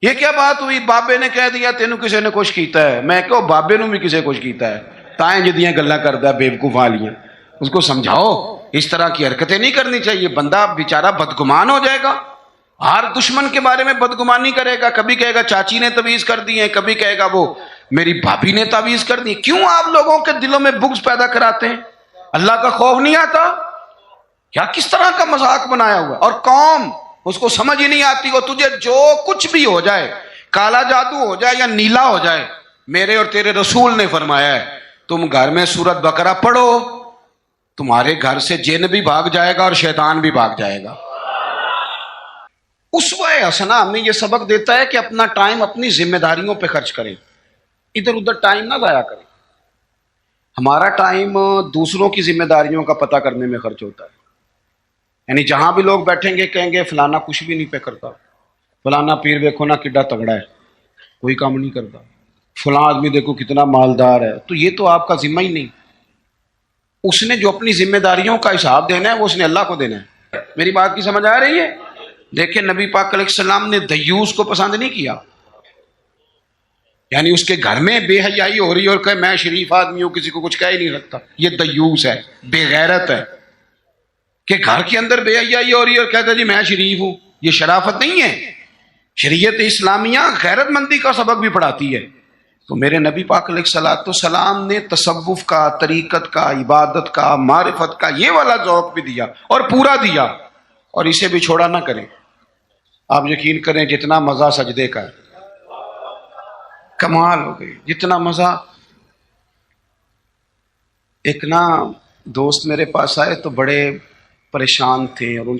یہ کیا بات ہوئی؟ بابے نے کہہ دیا تینوں کسی نے کچھ کیتا ہے. میں کہو بابے نو بھی کسی کچھ کیتا ہے. تائیں جدیاں گلاں کردا بیوقوف والیاں. اس کو سمجھاؤ اس طرح کی حرکتیں نہیں کرنی چاہیے. بندہ بیچارہ بدگمان ہو جائے گا. ہر دشمن کے بارے میں بدگمانی کرے گا. کبھی کہے گا چاچی نے تعویذ کر دی ہے, کبھی کہے گا وہ میری بھابھی نے تعویذ کر دی. کیوں آپ لوگوں کے دلوں میں بغض پیدا کراتے ہیں؟ اللہ کا خوف نہیں آتا کیا؟ کس طرح کا مذاق بنایا ہوا. اور قوم اس کو سمجھ ہی نہیں آتی. وہ تجھے جو کچھ بھی ہو جائے, کالا جادو ہو جائے یا نیلا ہو جائے, میرے اور تیرے رسول نے فرمایا ہے تم گھر میں سورت بقرہ پڑھو, تمہارے گھر سے جن بھی بھاگ جائے گا اور شیطان بھی بھاگ جائے گا. اسوہ حسنہ ہمیں یہ سبق دیتا ہے کہ اپنا ٹائم اپنی ذمہ داریوں پہ خرچ کریں, ادھر ادھر ٹائم نہ ضائع کریں. ہمارا ٹائم دوسروں کی ذمہ داریوں کا پتہ کرنے میں خرچ ہوتا ہے. یعنی جہاں بھی لوگ بیٹھیں گے کہیں گے فلانا کچھ بھی نہیں پہ کرتا, فلانا پیر دیکھو نا کڈا تگڑا ہے, کوئی کام نہیں کرتا, فلاں آدمی دیکھو کتنا مالدار ہے. تو یہ تو آپ کا ذمہ ہی نہیں. اس نے جو اپنی ذمہ داریوں کا حساب دینا ہے وہ اس نے اللہ کو دینا ہے. میری بات کی سمجھ آ رہی ہے؟ دیکھیں نبی پاک علیہ السلام نے دیوس کو پسند نہیں کیا. یعنی اس کے گھر میں بے حیائی ہو رہی اور کہ میں شریف آدمی ہوں, کسی کو کچھ کہہ ہی نہیں سکتا. یہ دیوس ہے, بے غیرت ہے. کہ گھر کے اندر بے حیائی ہو رہی اور کہتا جی میں شریف ہوں, یہ شرافت نہیں ہے. شریعت اسلامیہ غیرت مندی کا سبق بھی پڑھاتی ہے. تو میرے نبی پاک علیہ الصلوۃ والسلام نے تصوف کا, طریقت کا, عبادت کا, معرفت کا یہ والا ذوق بھی دیا اور پورا دیا, اور اسے بھی چھوڑا نہ کریں. آپ یقین کریں جتنا مزہ سجدے کا ہے, کمال ہو گئی جتنا مزہ. ایک نا دوست میرے پاس آئے تو بڑے پریشان تھے اور ان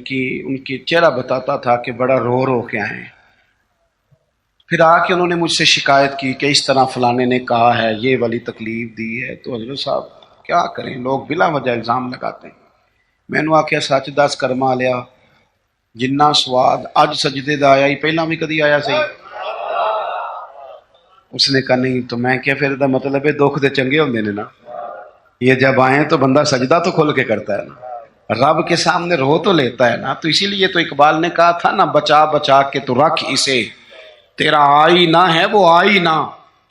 کی چہرہ بتاتا تھا کہ بڑا رو رو کے آئے. پھر آ کے انہوں نے مجھ سے شکایت کی کہ اس طرح فلانے نے کہا ہے, یہ والی تکلیف دی ہے. تو حضرت صاحب کیا کریں, لوگ بلا وجہ الزام لگاتے ہیں. میں نے آخیا سچ دس کرما لیا جنہ سواد اج سجدے دا آیا ہی پہلا بھی کدی آیا صحیح. اس نے کہا نہیں. تو میں کیا پھر دا مطلب ہے دکھ دے چنگے ہوندے نے نا, یہ جب آئیں تو بندہ سجدہ تو کھل کے کرتا ہے نا, رب کے سامنے رو تو لیتا ہے نا. تو اسی لیے تو اقبال نے کہا تھا نا بچا بچا کے تو رکھ اسے, تیرا آئینہ ہے وہ آئینہ,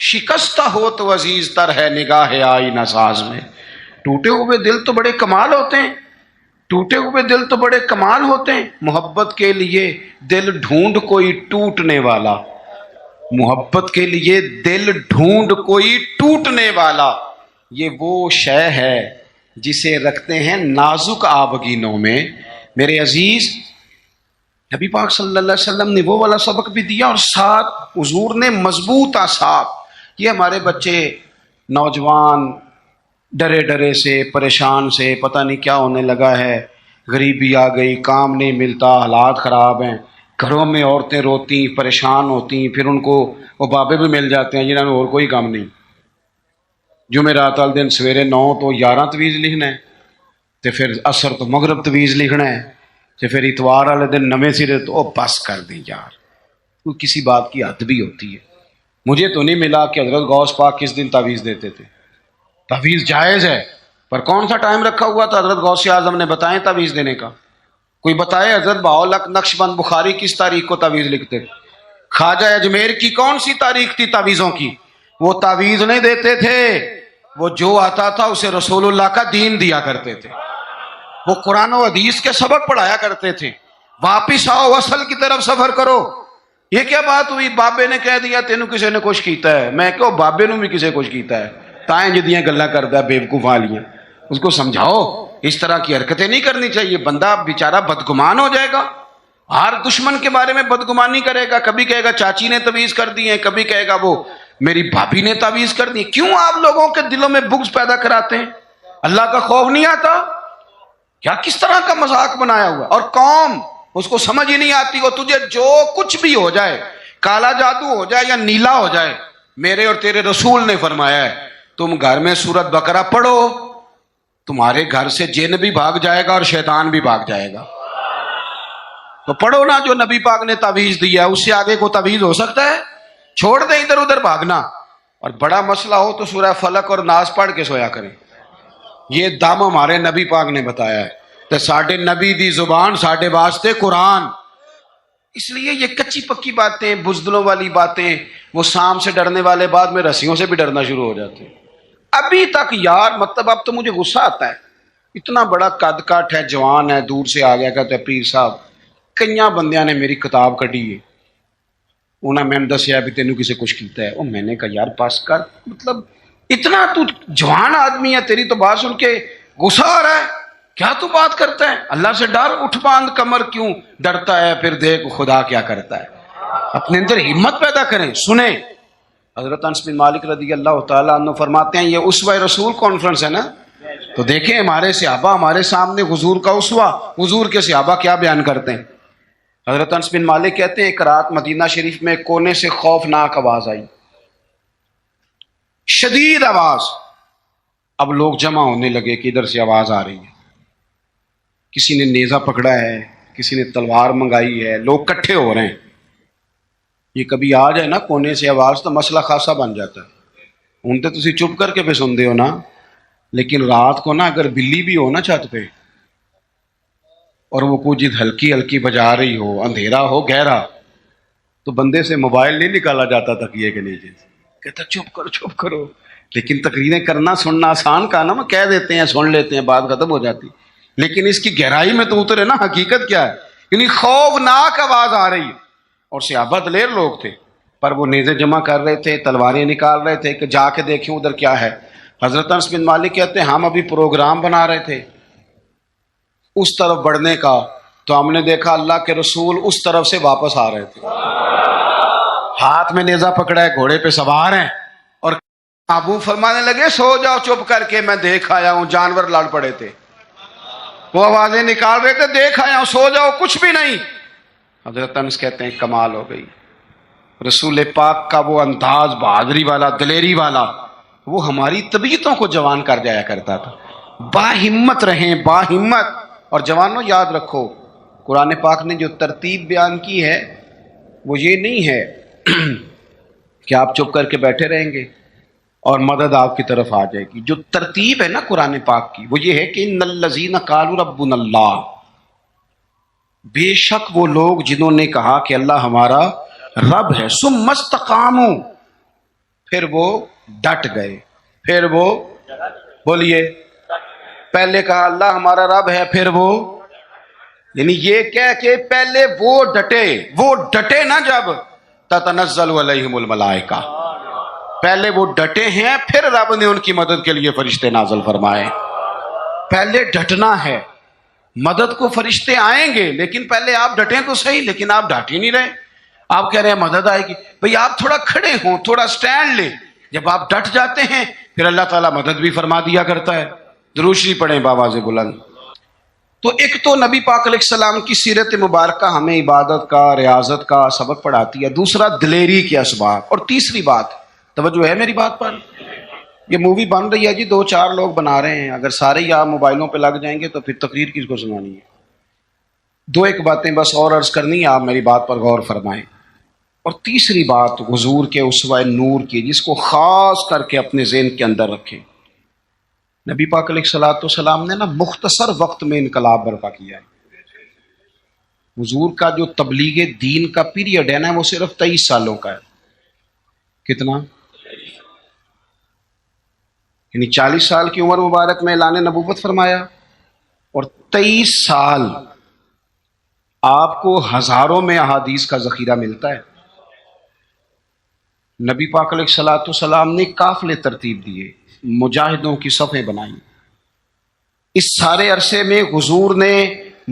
شکستہ ہو تو عزیز تر ہے نگاہ آئینہ ساز میں. ٹوٹے ہوئے دل تو بڑے کمال ہوتے ہیں, ٹوٹے ہوئے دل تو بڑے کمال ہوتے ہیں. محبت کے لیے دل ڈھونڈ کوئی ٹوٹنے والا, محبت کے لیے دل ڈھونڈ کوئی ٹوٹنے والا. یہ وہ شے ہے جسے رکھتے ہیں نازک آبگینوں میں. میرے عزیز نبی پاک صلی اللہ علیہ وسلم نے وہ والا سبق بھی دیا, اور ساتھ حضور نے مضبوط آثار. یہ ہمارے بچے نوجوان ڈرے ڈرے سے, پریشان سے, پتہ نہیں کیا ہونے لگا ہے, غریبی آ گئی, کام نہیں ملتا, حالات خراب ہیں, گھروں میں عورتیں روتی پریشان ہوتی, پھر ان کو وہ بابے بھی مل جاتے ہیں جنہوں نے اور کوئی کام نہیں. جمعرات والے دن سویرے 9 تو 11 تویز لکھنا ہے, تو پھر عصر تو مغرب تویز لکھنا ہے, تو پھر اتوار والے دن نویں سرے تو بس کر دیں یار, کوئی کسی بات کی حد بھی ہوتی ہے. مجھے تو نہیں ملا کہ حضرت غوث پاک کس دن تعویذ دیتے تھے. تعویذ جائز ہے پر کون سا ٹائم رکھا ہوا تھا حضرت غوث اعظم نے بتائیں تعویذ دینے کا؟ کوئی بتائے حضرت بہاؤالحق نقشبند بخاری کس تاریخ کو تعویذ لکھتے؟ خواجہ اجمیر کی کون سی تاریخ تھی تعویذوں کی؟ وہ تعویذ نہیں دیتے تھے, وہ جو آتا تھا اسے رسول اللہ کا دین دیا کرتے تھے. وہ قرآن و حدیث کے سبق پڑھایا کرتے تھے. واپس آؤ, اصل کی طرف سفر کرو. یہ کیا بات ہوئی؟ بابے نے کہہ دیا تینوں کسی نے کچھ کیتا ہے. میں کہو بابے نو بھی کسی کچھ کیتا ہے. تائیں جدیاں گلاں کردا بیوقوف والیاں. اس کو سمجھاؤ اس طرح کی حرکتیں نہیں کرنی چاہیے. بندہ بیچارہ بدگمان ہو جائے گا. ہر دشمن کے بارے میں بدگمانی کرے گا. کبھی کہے گا چاچی نے تعویذ کر دی ہے, کبھی کہے گا وہ میری بھابھی نے تعویذ کر دی. کیوں آپ لوگوں کے دلوں میں بغض پیدا کراتے ہیں؟ اللہ کا خوف نہیں آتا کیا؟ کس طرح کا مذاق بنایا ہوا. اور قوم اس کو سمجھ ہی نہیں آتی. وہ تجھے جو کچھ بھی ہو جائے, کالا جادو ہو جائے یا نیلا ہو جائے, میرے اور تیرے رسول نے فرمایا ہے تم گھر میں سورت بقرہ پڑھو, تمہارے گھر سے جن بھی بھاگ جائے گا اور شیطان بھی بھاگ جائے گا. تو پڑھو نا جو نبی پاک نے تعویذ دیا ہے, اس سے آگے کو تعویذ ہو سکتا ہے؟ چھوڑ دیں ادھر ادھر بھاگنا. اور بڑا مسئلہ ہو تو سورہ فلق اور ناس پڑھ کے سویا کریں. یہ دم ہمارے نبی پاک نے بتایا ہے. تو ساڈے نبی دی زبان ساڈے واسطے قرآن, اس لیے یہ کچی پکی باتیں، بزدلوں والی باتیں، وہ سام سے ڈرنے والے بعد میں رسیوں سے بھی ڈرنا شروع ہو جاتے ہیں۔ ابھی تک یار مطلب اب تو مجھے غصہ آتا ہے، اتنا بڑا قد کاٹ ہے، جوان ہے، دور سے آ گیا کہتے ہیں پیر صاحب کئیاں بندیاں نے میری کتاب کٹی ہے، انہیں میں نے دسیا بھی تینوں کسے کچھ کیتا ہے، اور میں نے کہا یار پاس کر، مطلب اتنا تو جوان آدمی ہے، تیری تو بات سن کے غصہ آ رہا ہے، کیا تو بات کرتا ہے؟ اللہ سے ڈر، اٹھ باندھ کمر کیوں ڈرتا ہے، پھر دیکھ خدا کیا کرتا ہے۔ اپنے اندر ہمت پیدا کریں، سنیں۔ حضرت انس بن مالک رضی اللہ تعالیٰ عنہ فرماتے ہیں، یہ اسوہ رسول کانفرنس ہے نا، تو دیکھیں ہمارے صحابہ ہمارے سامنے حضور کا اسوہ، حضور کے صحابہ کیا بیان کرتے ہیں۔ حضرت انس بن مالک کہتے ہیں ایک رات مدینہ شریف میں کونے سے خوفناک آواز آئی، شدید آواز۔ اب لوگ جمع ہونے لگے کہ ادھر سے آواز آ رہی ہے، کسی نے نیزہ پکڑا ہے، کسی نے تلوار منگائی ہے، لوگ کٹھے ہو رہے ہیں۔ یہ کبھی آ جائے نا کونے سے آواز تو مسئلہ خاصا بن جاتا ہے۔ ہوں تو تسی چپ کر کے پہ سن دے ہو نا، لیکن رات کو نا اگر بلی بھی ہو نا چھت پہ اور وہ کچھ ہلکی ہلکی بجا رہی ہو، اندھیرا ہو گہرا، تو بندے سے موبائل نہیں نکالا جاتا تکیے کے نیچے، کہتا چپ کرو۔ لیکن تقریریں کرنا سننا آسان کا نا، وہ کہہ دیتے ہیں سن لیتے ہیں بات ختم ہو جاتی، لیکن اس کی گہرائی میں تو اترے نا حقیقت کیا ہے۔ یعنی خوفناک آواز آ رہی ہے، اور صحابہ دلیر لوگ تھے، پر وہ نیزے جمع کر رہے تھے، تلواریں نکال رہے تھے کہ جا کے دیکھیں ادھر کیا ہے۔ حضرت انس بن مالک کہتے ہیں ہم ابھی پروگرام بنا رہے تھے اس طرف بڑھنے کا، تو ہم نے دیکھا اللہ کے رسول اس طرف سے واپس آ رہے تھے، ہاتھ میں نیزہ پکڑا ہے، گھوڑے پہ سوار ہیں، اور ابو فرمانے لگے سو جاؤ چپ کر کے، میں دیکھ آیا ہوں جانور لڑ پڑے تھے، وہ آوازیں نکال رہے تھے، دیکھ آیا ہوں، سو جاؤ کچھ بھی نہیں۔ حضرت انس کہتے ہیں کمال ہو گئی، رسول پاک کا وہ انداز بہادری والا، دلیری والا، وہ ہماری طبیعتوں کو جوان کر جایا کرتا تھا۔ باہمت رہیں، باہمت۔ اور جوانوں یاد رکھو، قرآن پاک نے جو ترتیب بیان کی ہے وہ یہ نہیں ہے کہ آپ چپ کر کے بیٹھے رہیں گے اور مدد آپ کی طرف آ جائے گی۔ جو ترتیب ہے نا قرآن پاک کی وہ یہ ہے کہ ان الذین قالوا ربنا اللہ، بے شک وہ لوگ جنہوں نے کہا کہ اللہ ہمارا رب ہے، ثم استقاموا، پھر وہ ڈٹ گئے، پھر وہ بولیے، پہلے کہا اللہ ہمارا رب ہے، پھر وہ، یعنی یہ کہہ کہ پہلے وہ ڈٹے نا، جب تتنزل علیہم الملائکہ، پہلے وہ ڈٹے ہیں، پھر رب نے ان کی مدد کے لیے فرشتے نازل فرمائے۔ پہلے ڈٹنا ہے، مدد کو فرشتے آئیں گے، لیکن پہلے آپ ڈٹیں تو صحیح، لیکن آپ ڈٹ ہی نہیں رہے۔ آپ کہہ رہے ہیں مدد آئے گی، بھئی آپ تھوڑا کھڑے ہوں، تھوڑا سٹینڈ لیں۔ جب آپ ڈٹ جاتے ہیں پھر اللہ تعالیٰ مدد بھی فرما دیا کرتا ہے۔ درود شریف پڑھیں بآواز بلند۔ تو ایک تو نبی پاک علیہ السلام کی سیرت مبارکہ ہمیں عبادت کا، ریاضت کا سبق پڑھاتی ہے، دوسرا دلیری کے اسباب، اور تیسری بات، توجہ ہے میری بات پر، یہ مووی بن رہی ہے جی، 2-4 لوگ بنا رہے ہیں، اگر سارے ہی آپ موبائلوں پہ لگ جائیں گے تو پھر تقریر کس کو سنانی ہے۔ 2-1 باتیں بس اور عرض کرنی ہے، آپ میری بات پر غور فرمائیں۔ اور تیسری بات حضور کے اسوہ نور کی، جس کو خاص کر کے اپنے ذہن کے اندر رکھیں۔ نبی پاک علیہ الصلوۃ والسلام نے نا مختصر وقت میں انقلاب برپا کیا ہے۔ حضور کا جو تبلیغ دین کا پیریڈ ہے نا وہ صرف 23 سالوں کا ہے۔ کتنا؟ یعنی 40 سال کی عمر مبارک میں اعلان نبوت فرمایا، اور 23 سال آپ کو ہزاروں میں احادیث کا ذخیرہ ملتا ہے۔ نبی پاک علیہ الصلوۃ والسلام نے قافلے ترتیب دیے، مجاہدوں کی صفیں بنائیں۔ اس سارے عرصے میں حضور نے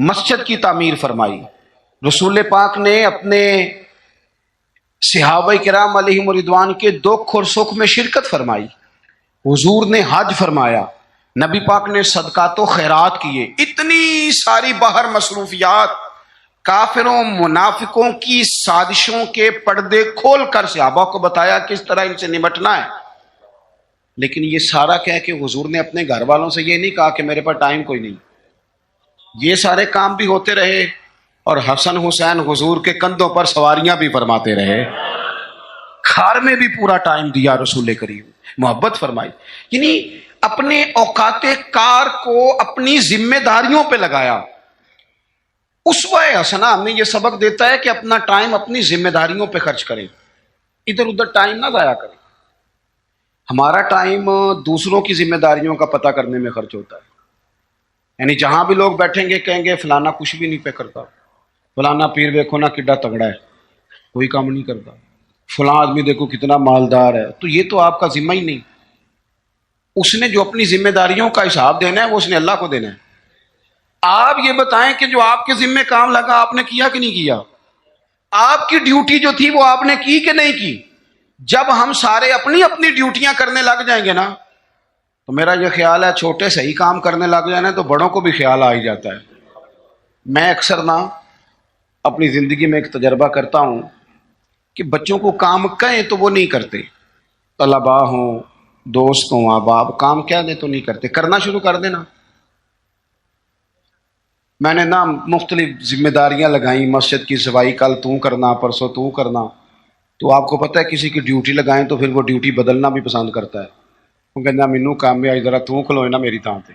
مسجد کی تعمیر فرمائی، رسول پاک نے اپنے صحابہ کرام علیہم رضوان کے دکھ اور سکھ میں شرکت فرمائی، حضور نے حج فرمایا، نبی پاک نے صدقات و خیرات کیے۔ اتنی ساری باہر مصروفیات، کافروں منافقوں کی سازشوں کے پردے کھول کر صحابہ کو بتایا کس طرح ان سے نمٹنا ہے۔ لیکن یہ سارا کہہ کہ حضور نے اپنے گھر والوں سے یہ نہیں کہا کہ میرے پاس ٹائم کوئی نہیں، یہ سارے کام بھی ہوتے رہے، اور حسن حسین حضور کے کندھوں پر سواریاں بھی فرماتے رہے، کھار میں بھی پورا ٹائم دیا رسول کریم، محبت فرمائی۔ یعنی اپنے اوقات کار کو اپنی ذمہ داریوں پہ لگایا۔ اسوہ حسنہ ہمیں یہ سبق دیتا ہے کہ اپنا ٹائم اپنی ذمہ داریوں پہ خرچ کریں، ادھر ادھر ٹائم نہ ضائع کریں۔ ہمارا ٹائم دوسروں کی ذمہ داریوں کا پتہ کرنے میں خرچ ہوتا ہے، یعنی جہاں بھی لوگ بیٹھیں گے کہیں گے فلانا کچھ بھی نہیں پہ کرتا، فلانا پیر دیکھو نا کڈا تگڑا ہے، کوئی کام نہیں کرتا، فلاں آدمی دیکھو کتنا مالدار ہے، تو یہ تو آپ کا ذمہ ہی نہیں۔ اس نے جو اپنی ذمہ داریوں کا حساب دینا ہے وہ اس نے اللہ کو دینا ہے۔ آپ یہ بتائیں کہ جو آپ کے ذمہ کام لگا آپ نے کیا کہ نہیں کیا؟ آپ کی ڈیوٹی جو تھی وہ آپ نے کی کہ نہیں کی؟ جب ہم سارے اپنی اپنی ڈیوٹیاں کرنے لگ جائیں گے نا، تو میرا یہ خیال ہے چھوٹے صحیح کام کرنے لگ جائیں نا تو بڑوں کو بھی خیال آ ہی جاتا ہے۔ میں اکثر نا اپنی زندگی میں ایک تجربہ کرتا ہوں کہ بچوں کو کام کہیں تو وہ نہیں کرتے، طلباء ہوں، دوست ہوں، احباب، کام کہہ دیں تو نہیں کرتے، کرنا شروع کر دینا۔ میں نے نا مختلف ذمہ داریاں لگائیں، مسجد کی صفائی کل تو کرنا، پرسوں تو کرنا، تو آپ کو پتہ ہے کسی کی ڈیوٹی لگائیں تو پھر وہ ڈیوٹی بدلنا بھی پسند کرتا ہے، وہ کہنا مینوں کام میں آج ذرا تو کھلوئے نا میری تھان پہ،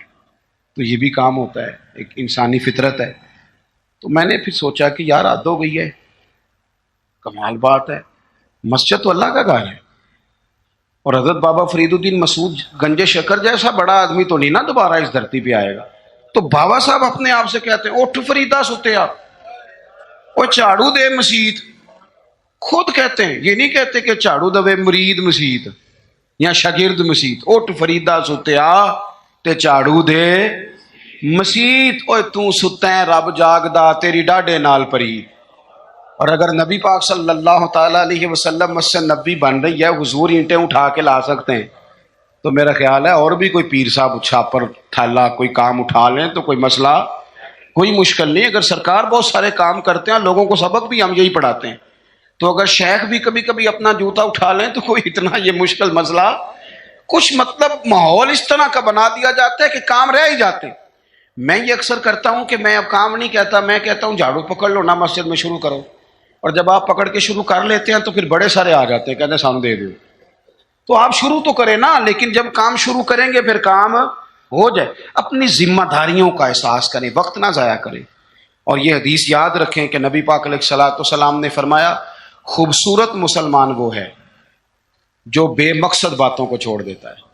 تو یہ بھی کام ہوتا ہے، ایک انسانی فطرت ہے۔ تو میں نے پھر سوچا کہ یار حد ہو گئی ہے، کمال بات ہے، مسجد تو اللہ کا گھر ہے، اور حضرت بابا فرید الدین مسعود گنج شکر جیسا بڑا آدمی تو نہیں نا دوبارہ اس دھرتی پہ آئے گا۔ تو بابا صاحب اپنے آپ سے کہتے ہیں اٹھ فریدا ستیا، وہ جھاڑو دے مسیت، خود کہتے ہیں، یہ نہیں کہتے کہ جھاڑو دے مرید مسیت یا شاگرد مسیت، اٹھ فریدا ستیا تے جھاڑو دے مسیت، اوے تو ستا ہے رب جاگدا تیری ڈاڈے نال پری۔ اور اگر نبی پاک صلی اللہ تعالیٰ علیہ وسلم مسجد نبی بن رہی ہے، حضور اینٹیں اٹھا کے لا سکتے ہیں، تو میرا خیال ہے اور بھی کوئی پیر صاحب چھاپر تھالا کوئی کام اٹھا لیں تو کوئی مسئلہ، کوئی مشکل نہیں۔ اگر سرکار بہت سارے کام کرتے ہیں، لوگوں کو سبق بھی ہم یہی پڑھاتے ہیں، تو اگر شیخ بھی کبھی کبھی اپنا جوتا اٹھا لیں تو کوئی اتنا یہ مشکل مسئلہ کچھ، مطلب ماحول اس طرح کا بنا دیا جاتا ہے کہ کام رہ ہی جاتے۔ میں یہ اکثر کرتا ہوں کہ میں اب کام نہیں کہتا، میں کہتا ہوں جھاڑو پکڑ لو نا مسجد میں شروع کرو، اور جب آپ پکڑ کے شروع کر لیتے ہیں تو پھر بڑے سارے آ جاتے ہیں، کہتے ہیں سانو دے دو، تو آپ شروع تو کریں نا، لیکن جب کام شروع کریں گے پھر کام ہو جائے۔ اپنی ذمہ داریوں کا احساس کریں، وقت نہ ضائع کریں۔ اور یہ حدیث یاد رکھیں کہ نبی پاک علیہ الصلوۃ والسلام نے فرمایا خوبصورت مسلمان وہ ہے جو بے مقصد باتوں کو چھوڑ دیتا ہے۔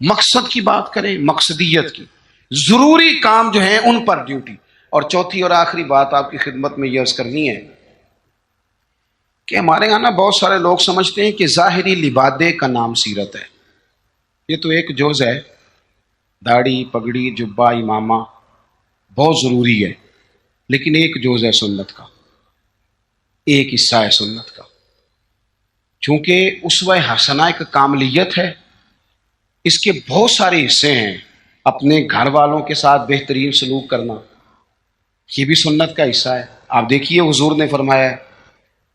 مقصد کی بات کریں، مقصدیت کی، ضروری کام جو ہیں ان پر ڈیوٹی۔ اور چوتھی اور آخری بات آپ کی خدمت میں یہ عرض کرنی ہے کہ ہمارے یہاں نا بہت سارے لوگ سمجھتے ہیں کہ ظاہری لبادے کا نام سیرت ہے۔ یہ تو ایک جز ہے، داڑھی پگڑی جبہ امامہ بہت ضروری ہے، لیکن ایک جز ہے سنت کا، ایک حصہ ہے سنت کا۔ چونکہ اسوہ حسنہ ایک کاملیت ہے، اس کے بہت سارے حصے ہیں۔ اپنے گھر والوں کے ساتھ بہترین سلوک کرنا، یہ بھی سنت کا حصہ ہے۔ آپ دیکھیے حضور نے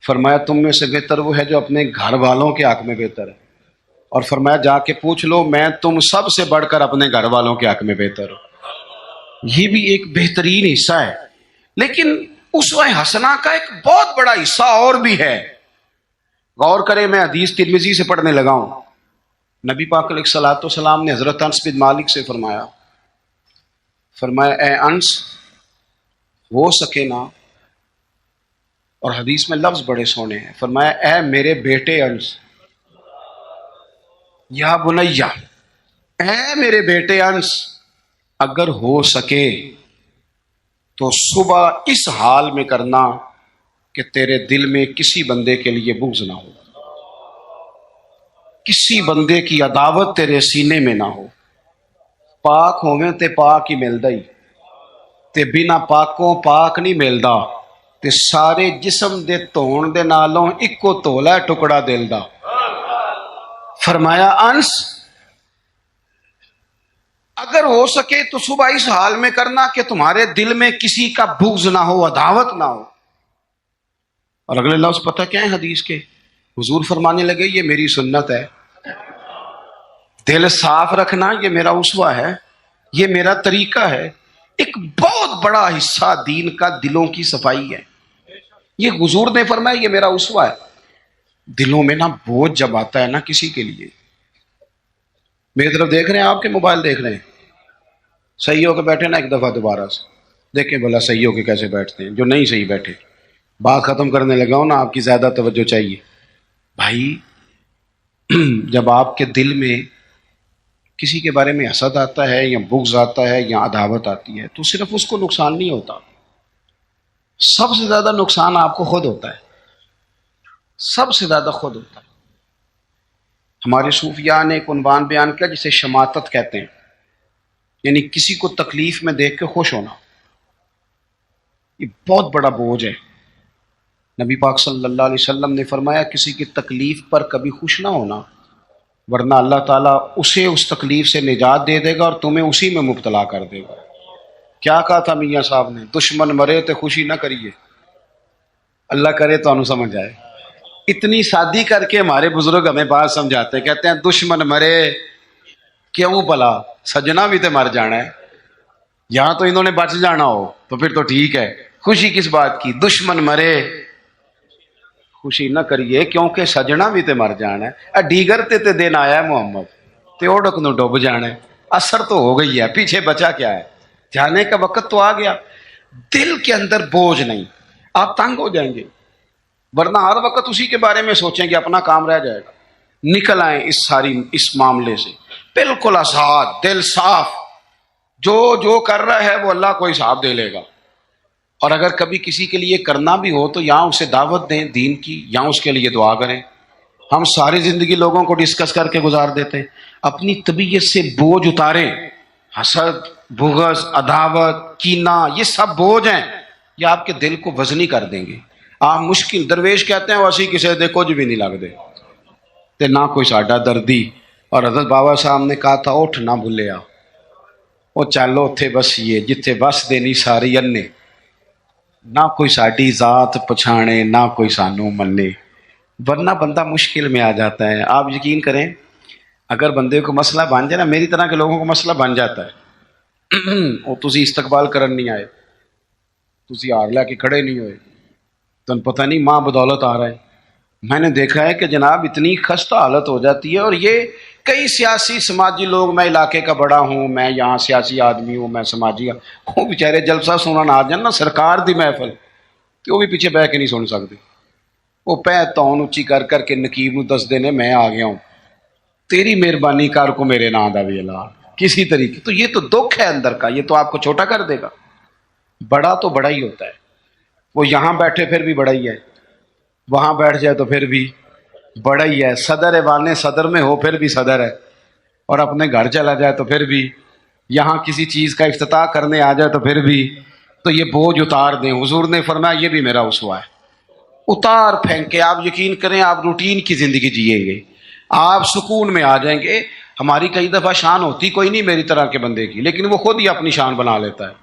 فرمایا تم میں سے بہتر وہ ہے جو اپنے گھر والوں کے حق میں بہتر ہے، اور فرمایا جا کے پوچھ لو میں تم سب سے بڑھ کر اپنے گھر والوں کے حق میں بہتر ہوں۔ یہ بھی ایک بہترین حصہ ہے، لیکن اسوہ حسنہ کا ایک بہت بڑا حصہ اور بھی ہے۔ غور کریں، میں حدیث ترمذی سے پڑھنے لگا ہوں۔ نبی پاک علیہ الصلوۃ والسلام نے حضرت انس بن مالک سے فرمایا اے انس، ہو سکے نا، اور حدیث میں لفظ بڑے سونے ہیں، فرمایا اے میرے بیٹے انس، یا بنیا، اے میرے بیٹے انس، اگر ہو سکے تو صبح اس حال میں کرنا کہ تیرے دل میں کسی بندے کے لیے بغض نہ ہو، کسی بندے کی عداوت تیرے سینے میں نہ ہو۔ پاک ہوویں تے پاک ہی ملدا ہی، تے بنا پاکوں پاک نہیں ملدا، تے سارے جسم دے دھون دے نالوں اکو دھولا ہے ٹکڑا دل دا۔ فرمایا انس، اگر ہو سکے تو صبح اس حال میں کرنا کہ تمہارے دل میں کسی کا بغض نہ ہو، عداوت نہ ہو۔ اور اگلے لفظ پتہ کیا ہے حدیث کے؟ حضور فرمانے لگے یہ میری سنت ہے، دل صاف رکھنا یہ میرا اسوہ ہے، یہ میرا طریقہ ہے۔ ایک بہت بڑا حصہ دین کا دلوں کی صفائی ہے۔ یہ حضور نے فرمایا یہ میرا اسوہ ہے۔ دلوں میں نا بوجھ جب آتا ہے نا کسی کے لیے، میری طرف دیکھ رہے ہیں، آپ کے موبائل دیکھ رہے ہیں، صحیح ہو کے بیٹھے نا ایک دفعہ دوبارہ سے، دیکھیں بھلا صحیح ہو کے کیسے بیٹھتے ہیں، جو نہیں صحیح بیٹھے۔ بات ختم کرنے لگا ہوں نا، آپ کی زیادہ توجہ چاہیے بھائی۔ جب آپ کے دل میں کسی کے بارے میں حسد آتا ہے یا بغض آتا ہے یا عداوت آتی ہے تو صرف اس کو نقصان نہیں ہوتا، سب سے زیادہ نقصان آپ کو خود ہوتا ہے، سب سے زیادہ خود ہوتا ہے۔ ہمارے صوفیاء نے ایک عنوان بیان کیا جسے شماتت کہتے ہیں، یعنی کسی کو تکلیف میں دیکھ کے خوش ہونا۔ یہ بہت بڑا بوجھ ہے۔ نبی پاک صلی اللہ علیہ وسلم نے فرمایا کسی کی تکلیف پر کبھی خوش نہ ہونا، ورنہ اللہ تعالیٰ اسے اس تکلیف سے نجات دے دے گا اور تمہیں اسی میں مبتلا کر دے گا۔ کیا کہا تھا میاں صاحب نے؟ دشمن مرے تو خوشی نہ کریے، اللہ کرے تو انو سمجھ آئے۔ اتنی شادی کر کے ہمارے بزرگ ہمیں بات سمجھاتے ہیں، کہتے ہیں دشمن مرے کیوں بلا، سجنا بھی تو مر جانا ہے، یہاں تو انہوں نے بچ جانا ہو تو پھر تو ٹھیک ہے، خوشی کس بات کی؟ دشمن مرے خوشی نہ کریے کیونکہ سجنا بھی تے مر جانا ہے۔ ڈیگر تے دن آیا ہے محمد تے اوڑک نو ڈوب جانا ہے، اثر تو ہو گئی ہے، پیچھے بچا کیا ہے؟ جانے کا وقت تو آ گیا۔ دل کے اندر بوجھ نہیں، آپ تنگ ہو جائیں گے، ورنہ ہر وقت اسی کے بارے میں سوچیں گے اپنا کام رہ جائے گا۔ نکل آئیں اس معاملے سے بالکل آزاد، دل صاف، جو کر رہا ہے وہ اللہ کو حساب دے لے گا۔ اور اگر کبھی کسی کے لیے کرنا بھی ہو تو یہاں اسے دعوت دیں دین کی، یہاں اس کے لیے دعا کریں۔ ہم ساری زندگی لوگوں کو ڈسکس کر کے گزار دیتے ہیں، اپنی طبیعت سے بوجھ اتاریں۔ حسد، بغض، عداوت، کینہ، یہ سب بوجھ ہیں، یہ آپ کے دل کو وزنی کر دیں گے۔ آپ مشکل درویش کہتے ہیں ویسی کسی دے کچھ بھی نہیں لگتے تے نہ کوئی ساڈا دردی۔ اور حضرت بابا صاحب نے کہا تھا اٹھ نہ بھولیا، وہ چلو اتھے بسیے جتھے بس دینی ساری انے، نہ کوئی ساڈی ذات پچھانے نہ کوئی سانو منے، ورنہ بندہ مشکل میں آ جاتا ہے۔ آپ یقین کریں اگر بندے کو مسئلہ بن جائے نا، میری طرح کے لوگوں کو مسئلہ بن جاتا ہے، وہ تسی استقبال کرن نہیں آئے، تسی ہار لے کے کھڑے نہیں ہوئے، تن پتہ نہیں ماں بدولت آ رہا ہے۔ میں نے دیکھا ہے کہ جناب اتنی خستہ حالت ہو جاتی ہے، اور یہ کئی سیاسی سماجی لوگ، میں علاقے کا بڑا ہوں، میں یہاں سیاسی آدمی ہوں، میں سماجی، وہ بیچارے جلسہ سنن آ جان نا سرکار دی محفل، تو وہ بھی پیچھے بہ کے نہیں سن سکتے، وہ پہ تون اچھی کر کے نقیب نو دس دینے میں آ گیا ہوں، تیری مہربانی کر کو میرے نام دا بھی اللہ کسی طریقے۔ تو یہ تو دکھ ہے اندر کا، یہ تو آپ کو چھوٹا کر دے گا۔ بڑا تو بڑا ہی ہوتا ہے، وہ یہاں بیٹھے پھر بھی بڑا ہی ہے، وہاں بیٹھ جائے تو پھر بھی بڑا ہی ہے، صدر ایوان صدر میں ہو پھر بھی صدر ہے، اور اپنے گھر چلا جائے تو پھر بھی، یہاں کسی چیز کا افتتاح کرنے آ جائے تو پھر بھی۔ تو یہ بوجھ اتار دیں، حضور نے فرمایا یہ بھی میرا اسوہ ہے، اتار پھینکے آپ یقین کریں آپ روٹین کی زندگی جیئیں گے، آپ سکون میں آ جائیں گے۔ ہماری کئی دفعہ شان ہوتی کوئی نہیں میری طرح کے بندے کی، لیکن وہ خود ہی اپنی شان بنا لیتا ہے۔